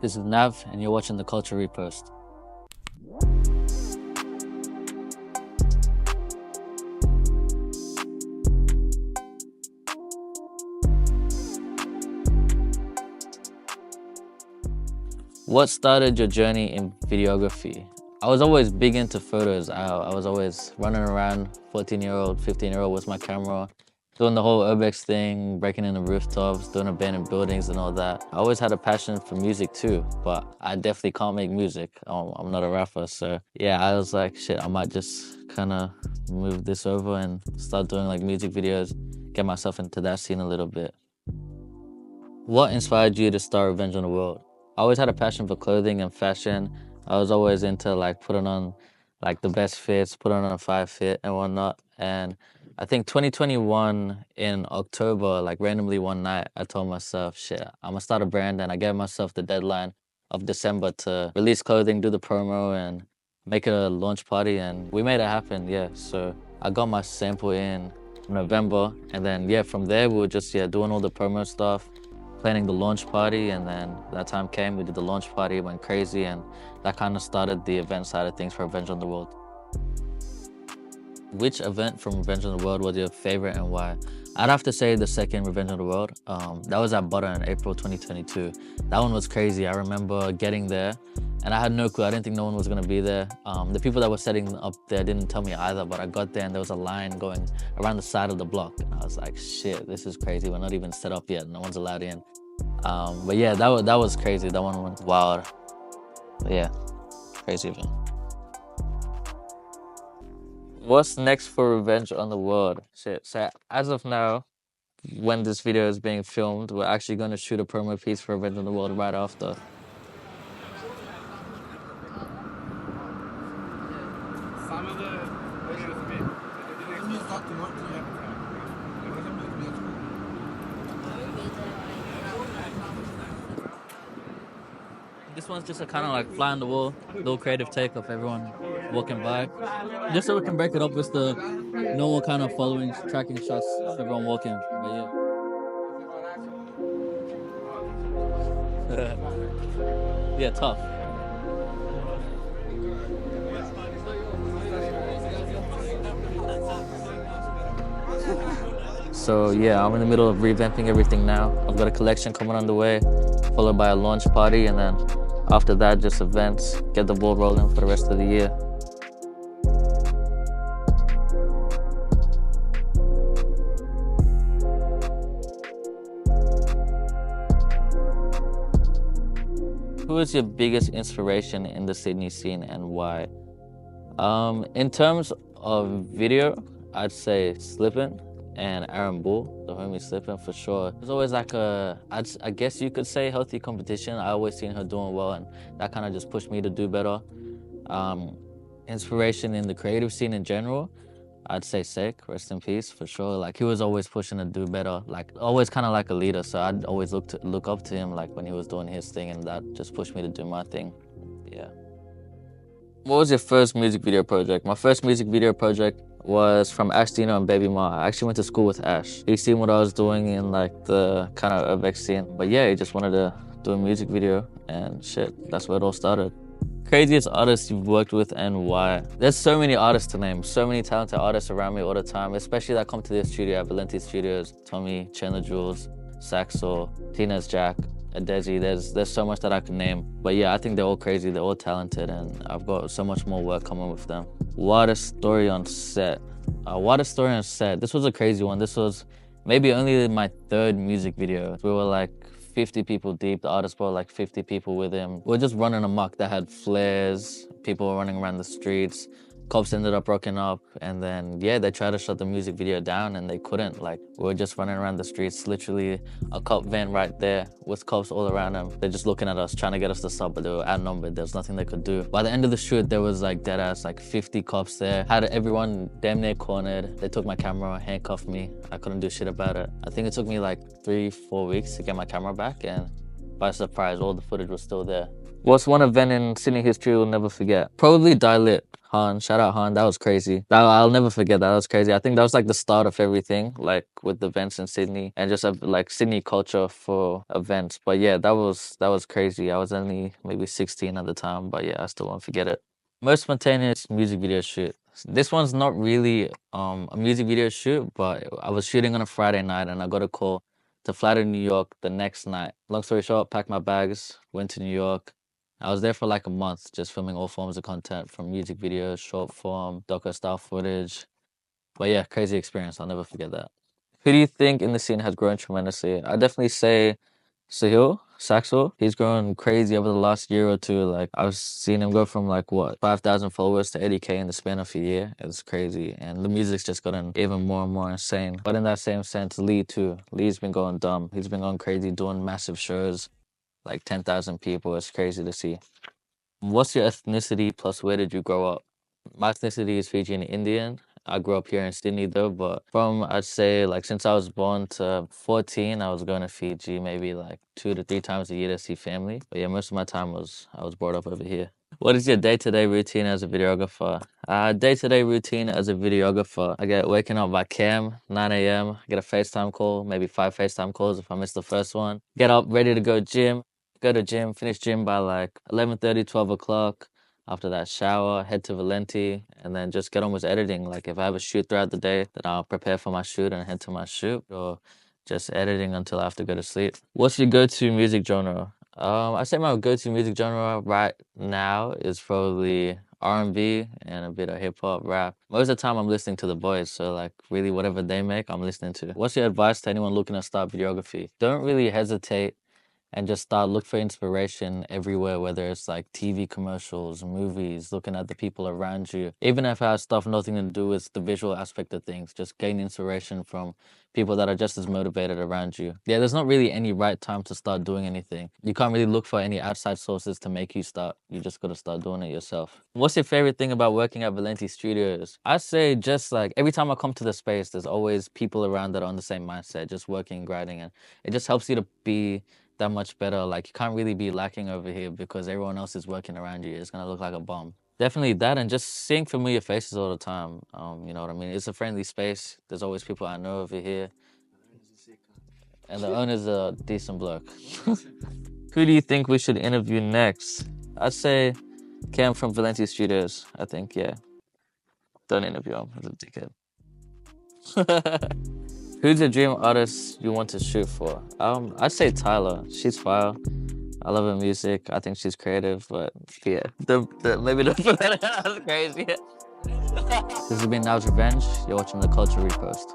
This is Nav, and you're watching The Culture Repost. What started your journey in videography? I was always big into photos. I was always running around, 14-year-old, 15-year-old with my camera, doing the whole urbex thing, breaking into rooftops, doing abandoned buildings and all that. I always had a passion for music too, but I definitely can't make music. I'm not a rapper, so yeah, I was like, shit, I might just kind of move this over and start doing like music videos, get myself into that scene a little bit. What inspired you to start Revenge on the World? I always had a passion for clothing and fashion. I was always into like putting on like the best fits, putting on a 5 fit and whatnot. And I think 2021 in October, like randomly one night, I told myself, shit, I'm gonna start a brand, and I gave myself the deadline of December to release clothing, do the promo and make a launch party, and we made it happen, yeah. So I got my sample in November, and then yeah, from there we were just doing all the promo stuff, planning the launch party, and then that time came, we did the launch party, went crazy, and that kind of started the event side of things for Revenge on the World. Which event from Revenge on the World was your favorite and why? I'd have to say the second Revenge on the World. That was at Butter in April 2022. That one was crazy. I remember getting there and I had no clue. I didn't think no one was gonna be there. The people that were setting up there didn't tell me either, but I got there and there was a line going around the side of the block. And I was like, shit, this is crazy. We're not even set up yet. No one's allowed in. But yeah, that was crazy. That one went wild. But yeah, crazy event. What's next for Revenge on the World? Shit. So as of now, when this video is being filmed, we're actually going to shoot a promo piece for Revenge on the World right after. This one's just a kind of like fly on the wall, little creative take of everyone walking by. Just so we can break it up with the normal kind of following, tracking shots of everyone walking. But yeah. Yeah, tough. So yeah, I'm in the middle of revamping everything now. I've got a collection coming on the way, followed by a launch party, and then after that, just events, get the ball rolling for the rest of the year. Who is your biggest inspiration in the Sydney scene and why? In terms of video, I'd say Slippin' and Aaron Bull, the homie Slippin' for sure. There's always like I guess you could say healthy competition. I always seen her doing well, and that kind of just pushed me to do better. Inspiration in the creative scene in general, I'd say Sek, rest in peace, for sure. Like he was always pushing to do better, like always kind of like a leader. So I'd always look up to him, like when he was doing his thing, and that just pushed me to do my thing. Yeah. What was your first music video project? My first music video project was from Ash Dino and Baby Ma. I actually went to school with Ash. He seen what I was doing in like the kind of urbex scene. But yeah, he just wanted to do a music video and shit, that's where it all started. Craziest artists you've worked with and why? There's so many artists to name, so many talented artists around me all the time, especially that come to this studio at Valenti Studios. Tommy, Chandler Jules, Saxo, Tina's Jack, Adezi. There's so much that I can name. But yeah, I think they're all crazy, they're all talented, and I've got so much more work coming with them. Wildest story on set. Wildest story on set. This was a crazy one. This was maybe only my third music video. We were like 50 people deep. The artist brought like 50 people with him. We were just running amok. That had flares, people were running around the streets. Cops ended up rocking up, and then yeah, they tried to shut the music video down and they couldn't. Like we were just running around the streets, literally a cop van right there with cops all around them. They're just looking at us, trying to get us to stop, but they were outnumbered. There was nothing they could do. By the end of the shoot, there was like dead ass like 50 cops there. Had everyone damn near cornered. They took my camera, handcuffed me. I couldn't do shit about it. I think it took me like 3-4 weeks to get my camera back, and by surprise, all the footage was still there. What's one event in Sydney history you'll never forget? Probably Dilit. Han, shout out Han, that was crazy. I'll never forget that. That was crazy. I think that was like the start of everything, like with the events in Sydney and just like Sydney culture for events. But yeah, that was crazy. I was only maybe 16 at the time, but yeah, I still won't forget it. Most spontaneous music video shoot. This one's not really a music video shoot, but I was shooting on a Friday night and I got a call to fly to New York the next night. Long story short, packed my bags, went to New York. I was there for like a month, just filming all forms of content from music videos, short form, doco style footage. But yeah, crazy experience. I'll never forget that. Who do you think in the scene has grown tremendously? I definitely say Sahil, Saxo. He's grown crazy over the last year or two. Like I've seen him go from like what 5,000 followers to 80K in the span of a year. It's crazy, and the music's just gotten even more and more insane. But in that same sense, Lee too. Lee's been going dumb. He's been going crazy, doing massive shows, like 10,000 people. It's crazy to see. What's your ethnicity plus where did you grow up? My ethnicity is Fijian Indian. I grew up here in Sydney though, but from I'd say like since I was born to 14, I was going to Fiji maybe like 2 to 3 times a year to see family. But yeah, most of my time was I was brought up over here. What is your day-to-day routine as a videographer? Day-to-day routine as a videographer. I get waking up by cam, 9 a.m. I get a FaceTime call, maybe 5 FaceTime calls if I miss the first one. Get up, ready to go to gym, finish gym by like 11:30, 12 o'clock. After that, shower, head to Valenti, and then just get on with editing. Like if I have a shoot throughout the day, then I'll prepare for my shoot and head to my shoot, or just editing until I have to go to sleep. What's your go-to music genre? I say my go-to music genre right now is probably R&B and a bit of hip hop, rap. Most of the time I'm listening to the boys, so like really whatever they make, I'm listening to. What's your advice to anyone looking to start videography? Don't really hesitate and just start look for inspiration everywhere, whether it's like TV commercials, movies, looking at the people around you. Even if it has stuff nothing to do with the visual aspect of things, just gain inspiration from people that are just as motivated around you. Yeah, there's not really any right time to start doing anything. You can't really look for any outside sources to make you start. You just gotta start doing it yourself. What's your favorite thing about working at Valenti Studios? I say just like every time I come to the space, there's always people around that are on the same mindset, just working, grinding, and it just helps you to be that much better. Like you can't really be lacking over here because everyone else is working around you. It's gonna look like a bomb. Definitely that, and just seeing familiar faces all the time. You know what I mean? It's a friendly space. There's always people I know over here, and the owner's a decent bloke. Who do you think we should interview next? I'd say Cam from Valenti Studios. I think, yeah. Don't interview him. He's a dickhead. Who's the dream artist you want to shoot for? I'd say Tyler. She's fire. I love her music. I think she's creative, but yeah, maybe don't put that out. That's crazy. This has been Now's Revenge. You're watching The Culture Repost.